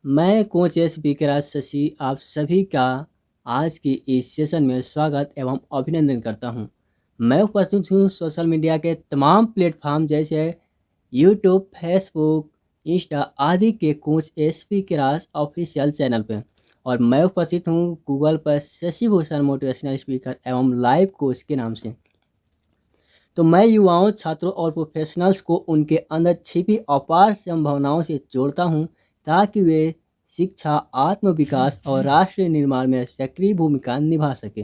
मैं coach S Vikraj Shashi आप सभी का आज की इस सेशन में स्वागत एवं अभिनंदन करता हूं। मैं उपस्थित हूं सोशल मीडिया के तमाम प्लेटफॉर्म जैसे यूट्यूब, फेसबुक, इंस्टा आदि के coach S Vikraj official channel पे और मैं उपस्थित हूं गूगल पर शशि भूषण मोटिवेशनल स्पीकर एवं लाइव कोच के नाम से। तो मैं युवाओं, छात्रों और प्रोफेशनल्स को उनके अंदर छिपी अपार संभावनाओं से जोड़ता हूं ताकि वे शिक्षा, आत्म विकास और राष्ट्र निर्माण में सक्रिय भूमिका निभा सके।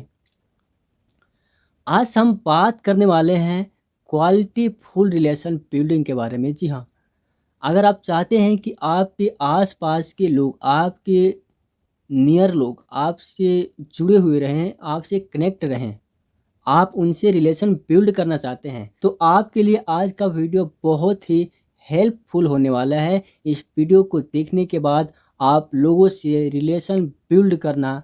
आज हम बात करने वाले हैं क्वालिटी फुल रिलेशन बिल्डिंग के बारे में। जी हाँ, अगर आप चाहते हैं कि आपके आसपास के लोग, आपके नियर लोग आपसे जुड़े हुए रहें, आपसे कनेक्ट रहें, आप उनसे रिलेशन बिल्ड करना चाहते हैं, तो आपके लिए आज का वीडियो बहुत ही हेल्पफुल होने वाला है। इस वीडियो को देखने के बाद आप लोगों से रिलेशन बिल्ड करना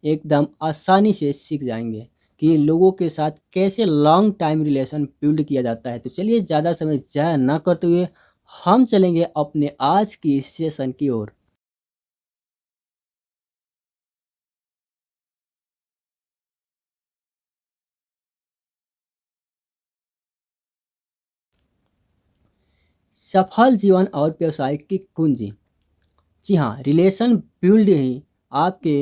एकदम आसानी से सीख जाएंगे कि लोगों के साथ कैसे लॉन्ग टाइम रिलेशन बिल्ड किया जाता है। तो चलिए ज़्यादा समय ज़ाया ना करते हुए हम चलेंगे अपने आज की सेशन की ओर। सफल जीवन और व्यवसाय की कुंजी। जी हाँ, रिलेशन बिल्ड ही आपके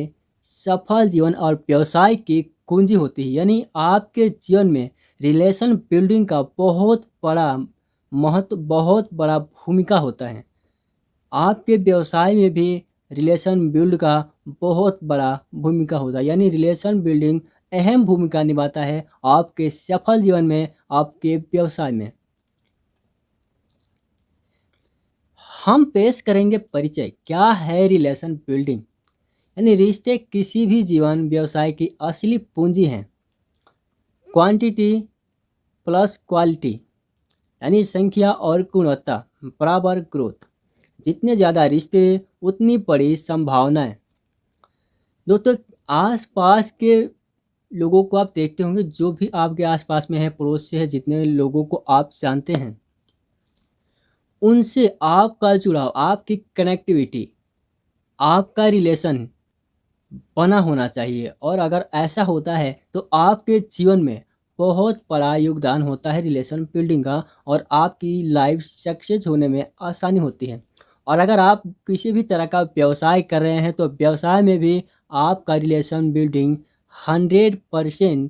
सफल जीवन और व्यवसाय की कुंजी होती है। यानी आपके जीवन में रिलेशन बिल्डिंग का बहुत बड़ा महत्व, बहुत बड़ा भूमिका होता है। आपके व्यवसाय में भी रिलेशन बिल्ड का बहुत बड़ा भूमिका होता है। यानी रिलेशन बिल्डिंग अहम भूमिका निभाता है आपके सफल जीवन में, आपके व्यवसाय में। हम पेश करेंगे परिचय, क्या है रिलेशन बिल्डिंग। यानी रिश्ते किसी भी जीवन व्यवसाय की असली पूंजी हैं। क्वांटिटी प्लस क्वालिटी, यानी संख्या और गुणवत्ता बराबर ग्रोथ। जितने ज़्यादा रिश्ते उतनी बड़ी संभावनाएं। दोस्तों, आसपास के लोगों को आप देखते होंगे, जो भी आपके आसपास में है, पड़ोस से है, जितने लोगों को आप जानते हैं, उनसे आपका जुड़ाव, आपकी कनेक्टिविटी, आपका रिलेशन बना होना चाहिए। और अगर ऐसा होता है तो आपके जीवन में बहुत बड़ा योगदान होता है रिलेशन बिल्डिंग का, और आपकी लाइफ सक्सेस होने में आसानी होती है। और अगर आप किसी भी तरह का व्यवसाय कर रहे हैं तो व्यवसाय में भी आपका रिलेशन बिल्डिंग 100%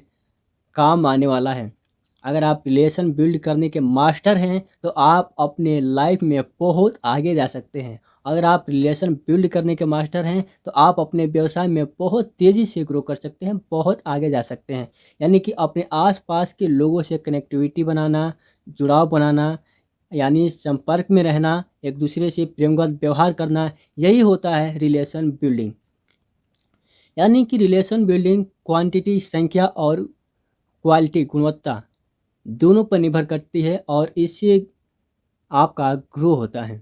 काम आने वाला है। अगर आप रिलेशन बिल्ड करने के मास्टर हैं तो आप अपने लाइफ में बहुत आगे जा सकते हैं। अगर आप रिलेशन बिल्ड करने के मास्टर हैं तो आप अपने व्यवसाय में बहुत तेज़ी से ग्रो कर सकते हैं, बहुत आगे जा सकते हैं। यानी कि अपने आसपास के लोगों से कनेक्टिविटी बनाना, जुड़ाव बनाना, यानी संपर्क में रहना, एक दूसरे से प्रेमगत व्यवहार करना, यही होता है रिलेशन बिल्डिंग। यानी कि रिलेशन बिल्डिंग क्वांटिटी संख्या और क्वालिटी गुणवत्ता दोनों पर निर्भर करती है, और इससे आपका ग्रो होता है।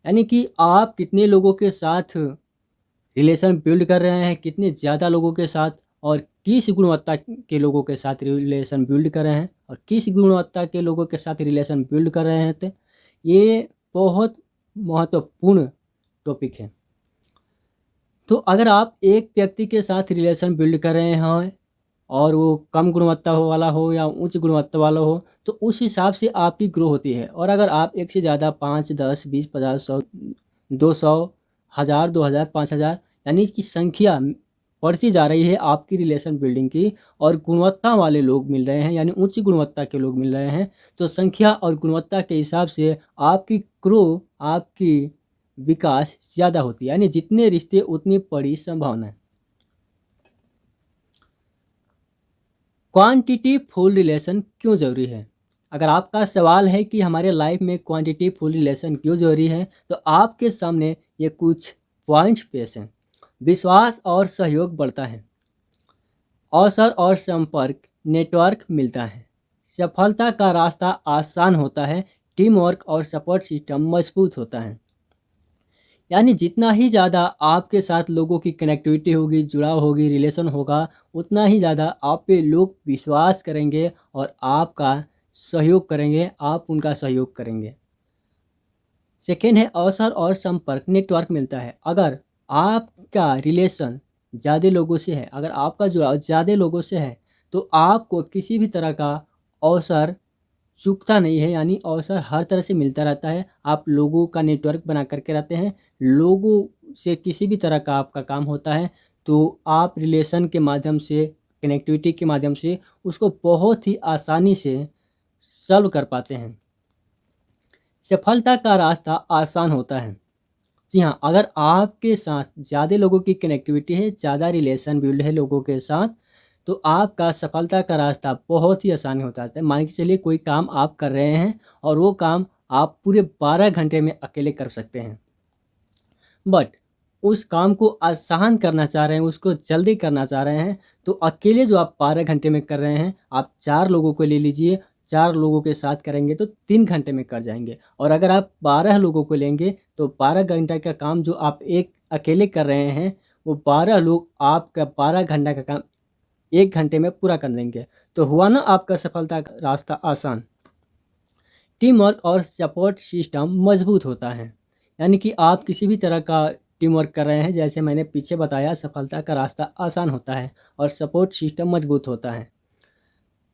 यानी कि आप कितने लोगों के साथ रिलेशन बिल्ड कर रहे हैं, कितने ज़्यादा लोगों के साथ, और किस गुणवत्ता के लोगों के साथ रिलेशन बिल्ड कर रहे हैं, और किस गुणवत्ता के लोगों के साथ रिलेशन बिल्ड कर रहे हैं, तो ये बहुत महत्वपूर्ण टॉपिक है। तो अगर आप एक व्यक्ति के साथ रिलेशन बिल्ड कर रहे हैं और वो कम गुणवत्ता वाला हो या उच्च गुणवत्ता वाला हो, तो उस हिसाब से आपकी ग्रो होती है। और अगर आप एक से ज़्यादा 5, 10, 20, 50, 100, 200, 1000, 2000, 5000, यानी कि संख्या बढ़ती जा रही है आपकी रिलेशन बिल्डिंग की, और गुणवत्ता वाले लोग मिल रहे हैं, यानी उच्च गुणवत्ता के लोग मिल रहे हैं, तो संख्या और गुणवत्ता के हिसाब से आपकी ग्रो, आपकी विकास ज़्यादा होती है। यानी जितने रिश्ते उतनी बड़ी संभावना है। क्वांटिटी फुल रिलेशन क्यों ज़रूरी है? अगर आपका सवाल है कि हमारे लाइफ में क्वांटिटी फुल रिलेशन क्यों ज़रूरी है, तो आपके सामने ये कुछ पॉइंट्स पेश हैं। विश्वास और सहयोग बढ़ता है, अवसर और संपर्क नेटवर्क मिलता है, सफलता का रास्ता आसान होता है, टीम वर्क और सपोर्ट सिस्टम मजबूत होता है। यानी जितना ही ज़्यादा आपके साथ लोगों की कनेक्टिविटी होगी, जुड़ाव होगी, रिलेशन होगा, उतना ही ज़्यादा आप पे लोग विश्वास करेंगे और आपका सहयोग करेंगे, आप उनका सहयोग करेंगे। सेकेंड है अवसर और संपर्क, नेटवर्क मिलता है। अगर आपका रिलेशन ज़्यादा लोगों से है, अगर आपका जुड़ाव ज़्यादा लोगों से है, तो आपको किसी भी तरह का अवसर चूकता नहीं है, यानी अवसर हर तरह से मिलता रहता है। आप लोगों का नेटवर्क बना करके रहते हैं, लोगों से किसी भी तरह का आपका काम होता है, तो आप रिलेशन के माध्यम से, कनेक्टिविटी के माध्यम से उसको बहुत ही आसानी से सॉल्व कर पाते हैं। सफलता का रास्ता आसान होता है। जी हाँ, अगर आपके साथ ज़्यादा लोगों की कनेक्टिविटी है, ज़्यादा रिलेशन बिल्ड है लोगों के साथ, तो आपका सफलता का रास्ता बहुत ही आसान होता है। मान के चलिए कोई काम आप कर रहे हैं और वो काम आप पूरे 12 घंटे में अकेले कर सकते हैं। बट उस काम को आसान करना चाह रहे हैं, उसको जल्दी करना चाह रहे हैं, तो अकेले जो आप 12 घंटे में कर रहे हैं, आप 4 लोगों को ले लीजिए, 4 लोगों के साथ करेंगे तो 3 घंटे में कर जाएँगे। और अगर आप 12 लोगों को लेंगे तो 12 घंटे का काम जो आप एक अकेले कर रहे हैं, वो 12 लोग आपका 12 घंटे का काम 1 घंटे में पूरा कर देंगे। तो हुआ ना आपका सफलता का रास्ता आसान। टीम वर्क और सपोर्ट सिस्टम मजबूत होता है, यानी कि आप किसी भी तरह का टीम वर्क कर रहे हैं, जैसे मैंने पीछे बताया, सफलता का रास्ता आसान होता है और सपोर्ट सिस्टम मजबूत होता है।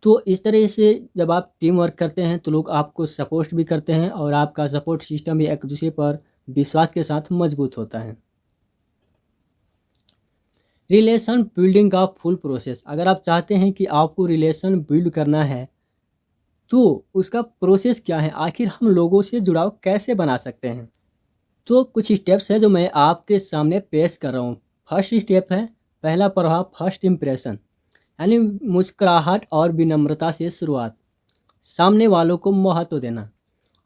तो इस तरह से जब आप टीम वर्क करते हैं तो लोग आपको सपोर्ट भी करते हैं और आपका सपोर्ट सिस्टम भी एक दूसरे पर विश्वास के साथ मजबूत होता है। रिलेशन बिल्डिंग का फुल प्रोसेस, अगर आप चाहते हैं कि आपको रिलेशन बिल्ड करना है तो उसका प्रोसेस क्या है, आखिर हम लोगों से जुड़ाव कैसे बना सकते हैं। तो कुछ स्टेप्स है जो मैं आपके सामने पेश कर रहा हूँ। फर्स्ट स्टेप है, पहला प्रभाव, फर्स्ट इम्प्रेशन, यानी मुस्कुराहट और विनम्रता से शुरुआत। सामने वालों को महत्व देना।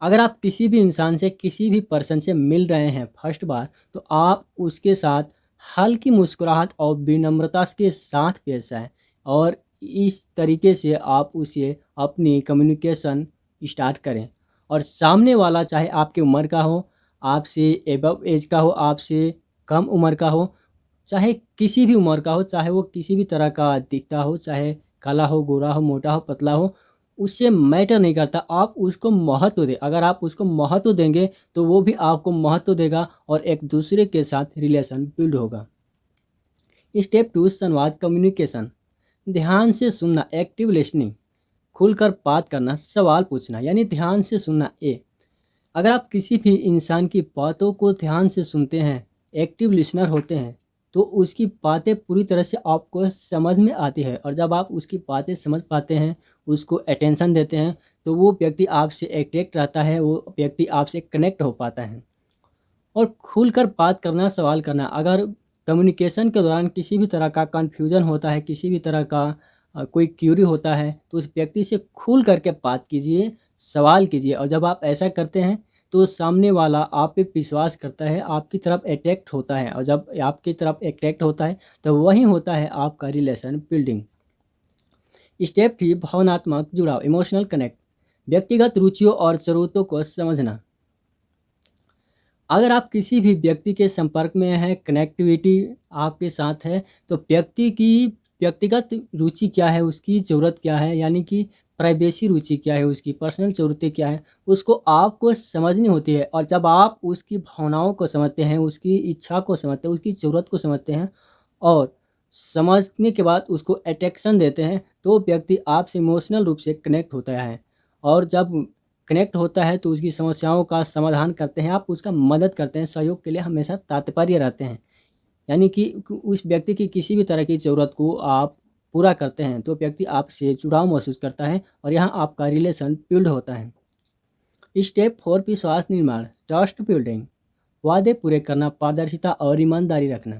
अगर आप किसी भी इंसान से, किसी भी पर्सन से मिल रहे हैं फर्स्ट बार, तो आप उसके साथ हल्की मुस्कुराहट और विनम्रता के साथ पेश आएँ और इस तरीके से आप उसे अपनी कम्युनिकेशन स्टार्ट करें। और सामने वाला चाहे आपकी उम्र का हो, आपसे एबव एज का हो, आपसे कम उम्र का हो, चाहे किसी भी उम्र का हो, चाहे वो किसी भी तरह का दिखता हो, चाहे काला हो, गोरा हो, मोटा हो, पतला हो, उससे मैटर नहीं करता, आप उसको महत्व दें। अगर आप उसको महत्व देंगे तो वो भी आपको महत्व देगा और एक दूसरे के साथ रिलेशन बिल्ड होगा। स्टेप 2, संवाद, कम्युनिकेशन। ध्यान से सुनना, एक्टिव लिसनिंग, खुलकर बात करना, सवाल पूछना, यानी ध्यान से सुनना। अगर आप किसी भी इंसान की बातों को ध्यान से सुनते हैं, एक्टिव लिसनर होते हैं, तो उसकी बातें पूरी तरह से आपको समझ में आती है और जब आप उसकी बातें समझ पाते हैं, उसको अटेंशन देते हैं, तो वो व्यक्ति आपसे अट्रैक्ट रहता है, वो व्यक्ति आपसे कनेक्ट हो पाता है। और खुलकर बात करना, सवाल करना। अगर कम्युनिकेशन के दौरान किसी भी तरह का कन्फ्यूज़न होता है, किसी भी तरह का कोई क्यूरी होता है, तो उस व्यक्ति से खुल करके बात कीजिए, सवाल कीजिए। और जब आप ऐसा करते हैं तो सामने वाला आप पे विश्वास करता है, आपकी तरफ अट्रैक्ट होता है और जब आपकी तरफ अट्रैक्ट होता है तो वही होता है आपका रिलेशन बिल्डिंग। स्टेप 3, भावनात्मक जुड़ाव, इमोशनल कनेक्ट, व्यक्तिगत रुचियों और ज़रूरतों को समझना। अगर आप किसी भी व्यक्ति के संपर्क में हैं, कनेक्टिविटी आपके साथ है, तो व्यक्ति की व्यक्तिगत रुचि क्या है, उसकी ज़रूरत क्या है, यानी कि प्राइवेसी रुचि क्या है, उसकी पर्सनल ज़रूरतें क्या है, उसको आपको समझनी होती है। और जब आप उसकी भावनाओं को समझते हैं, उसकी इच्छा को समझते हैं, उसकी ज़रूरत को समझते हैं और समझने के बाद उसको अट्रैक्शन देते हैं, तो व्यक्ति आपसे इमोशनल रूप से कनेक्ट होता है। और जब कनेक्ट होता है तो उसकी समस्याओं का समाधान करते हैं, आप उसका मदद करते हैं, सहयोग के लिए हमेशा तत्पर रहते हैं। यानी कि उस व्यक्ति की किसी भी तरह की ज़रूरत को आप पूरा करते हैं, तो व्यक्ति आपसे जुड़ाव महसूस करता है और यहाँ आपका रिलेशन बिल्ड होता है। स्टेप 4, विश्वास निर्माण, ट्रस्ट बिल्डिंग, वादे पूरे करना, पारदर्शिता और ईमानदारी रखना।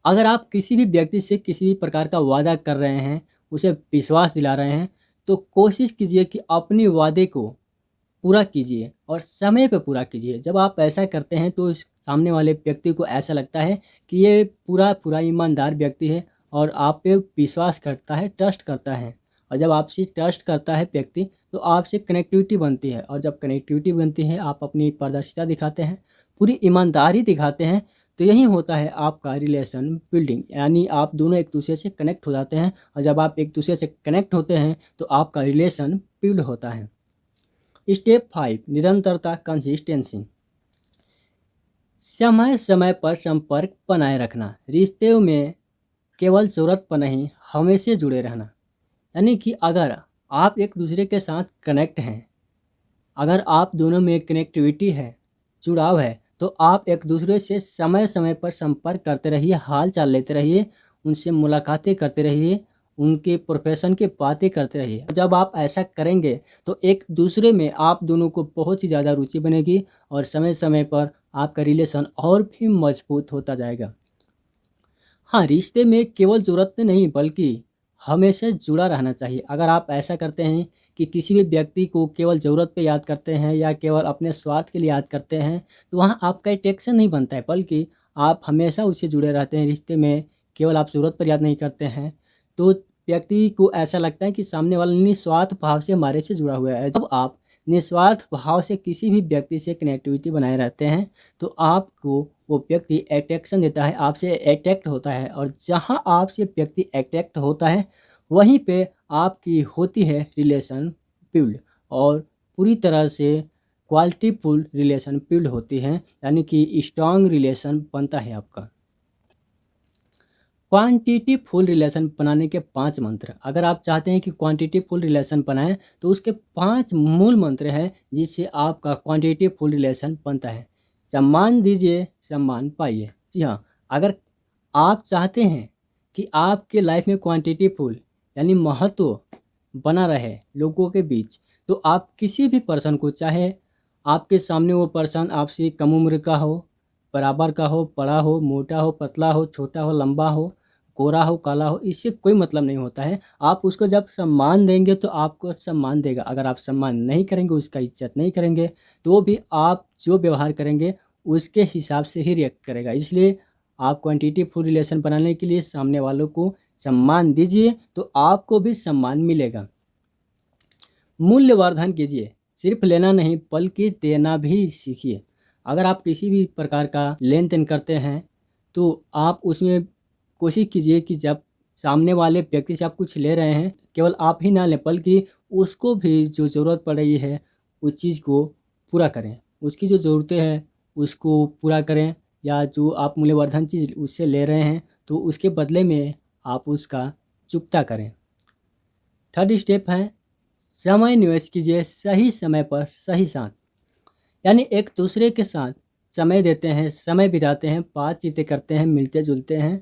अगर आप किसी भी व्यक्ति से किसी भी प्रकार का वादा कर रहे हैं, उसे विश्वास दिला रहे हैं, तो कोशिश कीजिए कि अपने वादे को पूरा कीजिए और समय पे पूरा कीजिए। जब आप ऐसा करते हैं तो सामने वाले व्यक्ति को ऐसा लगता है कि ये पूरा ईमानदार व्यक्ति है और आप पे विश्वास करता है, ट्रस्ट करता है। और जब आपसे ट्रस्ट करता है व्यक्ति, तो आपसे कनेक्टिविटी बनती है और जब कनेक्टिविटी बनती है, आप अपनी पारदर्शिता दिखाते हैं, पूरी ईमानदारी दिखाते हैं, तो यही होता है आपका रिलेशन बिल्डिंग, यानी आप दोनों एक दूसरे से कनेक्ट हो जाते हैं। और जब आप एक दूसरे से कनेक्ट होते हैं तो आपका रिलेशन बिल्ड होता है। स्टेप 5 निरंतरता कंसिस्टेंसी। समय समय पर संपर्क बनाए रखना। रिश्ते में केवल ज़रूरत पर नहीं, हमेशा जुड़े रहना। यानी कि अगर आप एक दूसरे के साथ कनेक्ट हैं, अगर आप दोनों में कनेक्टिविटी है, जुड़ाव है, तो आप एक दूसरे से समय समय पर संपर्क करते रहिए, हाल चाल लेते रहिए, उनसे मुलाकातें करते रहिए, उनके प्रोफेशन की बातें करते रहिए। जब आप ऐसा करेंगे तो एक दूसरे में आप दोनों को बहुत ही ज़्यादा रुचि बनेगी और समय समय पर आपका रिलेशन और भी मजबूत होता जाएगा। हाँ, रिश्ते में केवल ज़रूरत नहीं बल्कि हमेशा जुड़ा रहना चाहिए। अगर आप ऐसा करते हैं कि किसी भी व्यक्ति को केवल ज़रूरत पे याद करते हैं या केवल अपने स्वार्थ के लिए याद करते हैं, तो वहाँ आपका अट्रैक्शन नहीं बनता है, बल्कि आप हमेशा उससे जुड़े रहते हैं रिश्ते में। केवल आप ज़रूरत पर याद नहीं करते हैं, तो व्यक्ति को ऐसा लगता है कि सामने वाला निस्वार्थ भाव से हमारे से जुड़ा हुआ है। जब आप निस्वार्थ भाव से किसी भी व्यक्ति से कनेक्टिविटी बनाए रहते हैं, तो आपको वो व्यक्ति अट्रैक्शन देता है, आपसे अट्रैक्ट होता है, और जहाँ आपसे व्यक्ति अट्रैक्ट होता है वहीं पे आपकी होती है रिलेशन बिल्ड, और पूरी तरह से क्वालिटीफुल रिलेशन बिल्ड होती है, यानी कि स्ट्रॉन्ग रिलेशन बनता है आपका। क्वांटिटी फुल रिलेशन बनाने के 5 मंत्र। अगर आप चाहते हैं कि क्वांटिटी फुल रिलेशन बनाएं, तो उसके 5 मूल मंत्र हैं जिससे आपका क्वांटिटी फुल रिलेशन बनता है। सम्मान दीजिए, सम्मान पाइए। जी हाँ, अगर आप चाहते हैं कि आपके लाइफ में क्वांटिटी फुल यानी महत्व बना रहे लोगों के बीच, तो आप किसी भी पर्सन को, चाहे आपके सामने वो पर्सन आपसे कम उम्र का हो, बराबर का हो, बड़ा हो, मोटा हो, पतला हो, छोटा हो, लंबा हो, गोरा हो, काला हो, इससे कोई मतलब नहीं होता है। आप उसको जब सम्मान देंगे तो आपको सम्मान देगा। अगर आप सम्मान नहीं करेंगे, उसका इज्जत नहीं करेंगे, तो भी आप जो व्यवहार करेंगे उसके हिसाब से ही रिएक्ट करेगा। इसलिए आप क्वांटिटी फुल रिलेशन बनाने के लिए सामने वालों को सम्मान दीजिए, तो आपको भी सम्मान मिलेगा। मूल्यवर्धन कीजिए, सिर्फ लेना नहीं बल्कि देना भी सीखिए। अगर आप किसी भी प्रकार का लेन देन करते हैं, तो आप उसमें कोशिश कीजिए कि जब सामने वाले व्यक्ति से आप कुछ ले रहे हैं, केवल आप ही ना लें बल्कि उसको भी जो ज़रूरत पड़ रही है उस चीज़ को पूरा करें। उसकी जो ज़रूरतें हैं उसको पूरा करें, या जो आप मूल्यवर्धन चीज़ उससे ले रहे हैं तो उसके बदले में आप उसका चुकता करें। थर्ड स्टेप है समय निवेश कीजिए, सही समय पर सही साथ। यानी एक दूसरे के साथ समय देते हैं, समय बिताते हैं, बातचीतें करते हैं, मिलते जुलते हैं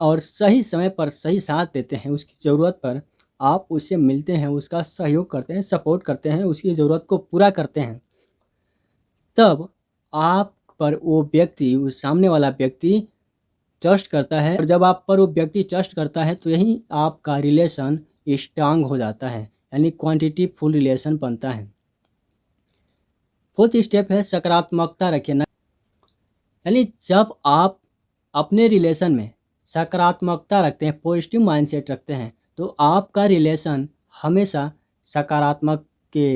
और सही समय पर सही साथ देते हैं। उसकी ज़रूरत पर आप उससे मिलते हैं, उसका सहयोग करते हैं, सपोर्ट करते हैं, उसकी ज़रूरत को पूरा करते हैं। तब आप पर वो व्यक्ति, उस सामने वाला व्यक्ति ट्रस्ट करता है, और जब आप पर वो व्यक्ति ट्रस्ट करता है तो यही आपका रिलेशन स्ट्रांग हो जाता है, यानी क्वांटिटी फुल रिलेशन बनता है। फोर्थ स्टेप है सकारात्मकता रखिए ना। यानी जब आप अपने रिलेशन में सकारात्मकता रखते हैं, पॉजिटिव माइंडसेट रखते हैं, तो आपका रिलेशन हमेशा सकारात्मक के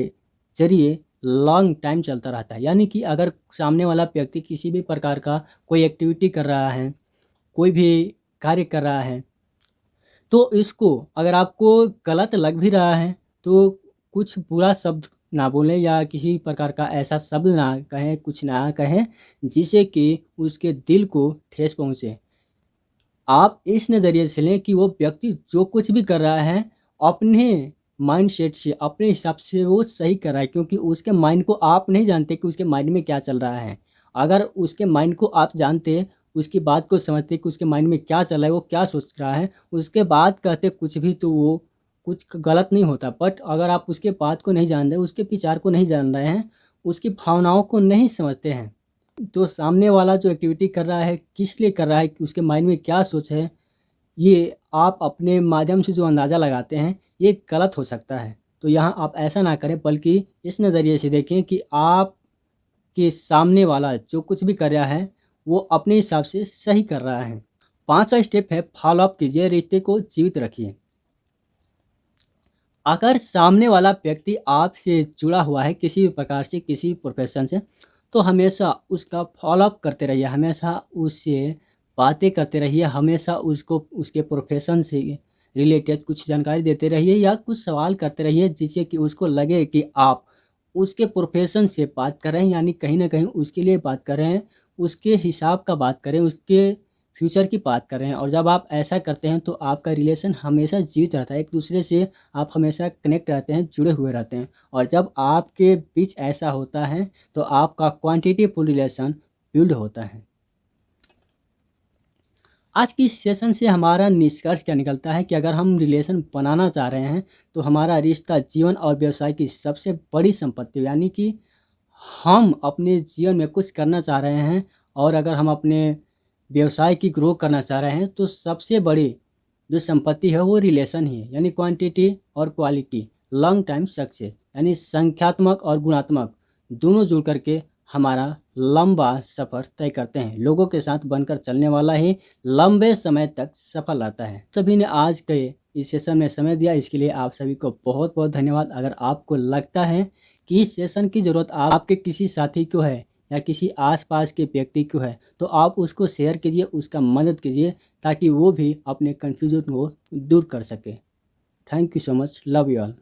जरिए लॉन्ग टाइम चलता रहता है। यानी कि अगर सामने वाला व्यक्ति किसी भी प्रकार का कोई एक्टिविटी कर रहा है, कोई भी कार्य कर रहा है, तो इसको अगर आपको गलत लग भी रहा है तो कुछ बुरा शब्द ना बोलें या किसी प्रकार का ऐसा शब्द ना कहें, कुछ ना कहें जिससे कि उसके दिल को ठेस पहुँचे। आप इस नज़रिए से लें कि वो व्यक्ति जो कुछ भी कर रहा है अपने माइंडसेट से, अपने हिसाब से वो सही कर रहा है, क्योंकि उसके माइंड को आप नहीं जानते कि उसके माइंड में क्या चल रहा है। अगर उसके माइंड को आप जानते, उसकी बात को समझते कि उसके माइंड में क्या चल रहा है, वो क्या सोच रहा है, उसके बाद कहते कुछ भी, तो वो कुछ गलत नहीं होता। बट अगर आप उसके बात को नहीं जान रहे, उसके विचार को नहीं जान रहे हैं, उसकी भावनाओं को नहीं समझते हैं, तो सामने वाला जो एक्टिविटी कर रहा है किस लिए कर रहा है, उसके माइंड में क्या सोच है, ये आप अपने माध्यम से जो अंदाज़ा लगाते हैं ये गलत हो सकता है। तो यहाँ आप ऐसा ना करें, बल्कि इस नज़रिए से देखें कि आप के सामने वाला जो कुछ भी कर रहा है वो अपने हिसाब से सही कर रहा है। 5वां स्टेप है फॉलो अप कीजिए, रिश्ते को जीवित रखिए। अगर सामने वाला व्यक्ति आपसे जुड़ा हुआ है किसी भी प्रकार से, किसी भी प्रोफेशन से, तो हमेशा उसका फॉलो अप करते रहिए, हमेशा उससे बातें करते रहिए, हमेशा उसको उसके प्रोफेशन से रिलेटेड कुछ जानकारी देते रहिए या कुछ सवाल करते रहिए जिससे कि उसको लगे कि आप उसके प्रोफेशन से बात कर रहे हैं, यानी कहीं न कहीं उसके लिए बात कर रहे हैं, उसके हिसाब का बात कर रहे हैं, उसके फ्यूचर की बात कर रहे हैं। और जब आप ऐसा करते हैं तो आपका रिलेशन हमेशा जीवित रहता है, एक-दूसरे से आप हमेशा कनेक्ट रहते हैं, जुड़े हुए रहते हैं। और जब आपके बीच ऐसा होता है तो आपका क्वांटिटीफुल रिलेशन बिल्ड होता है। आज की इस सेशन से हमारा निष्कर्ष क्या निकलता है कि अगर हम रिलेशन बनाना चाह रहे हैं तो हमारा रिश्ता जीवन और व्यवसाय की सबसे बड़ी संपत्ति, यानी कि हम अपने जीवन में कुछ करना चाह रहे हैं और अगर हम अपने व्यवसाय की ग्रो करना चाह रहे हैं तो सबसे बड़ी जो संपत्ति है वो रिलेशन ही है, यानी क्वांटिटी और क्वालिटी, लॉन्ग टाइम सक्सेस, यानी संख्यात्मक और गुणात्मक दोनों जुड़ करके हमारा लंबा सफ़र तय करते हैं। लोगों के साथ बनकर चलने वाला ही लंबे समय तक सफल रहता है। सभी ने आज के इस सेशन में समय दिया, इसके लिए आप सभी को बहुत बहुत धन्यवाद। अगर आपको लगता है कि इस सेशन की ज़रूरत आपके किसी साथी को है या किसी आसपास के व्यक्ति को है तो आप उसको शेयर कीजिए, उसका मदद कीजिए ताकि वो भी अपने कन्फ्यूजन को दूर कर सके। Thank you so much, love you all.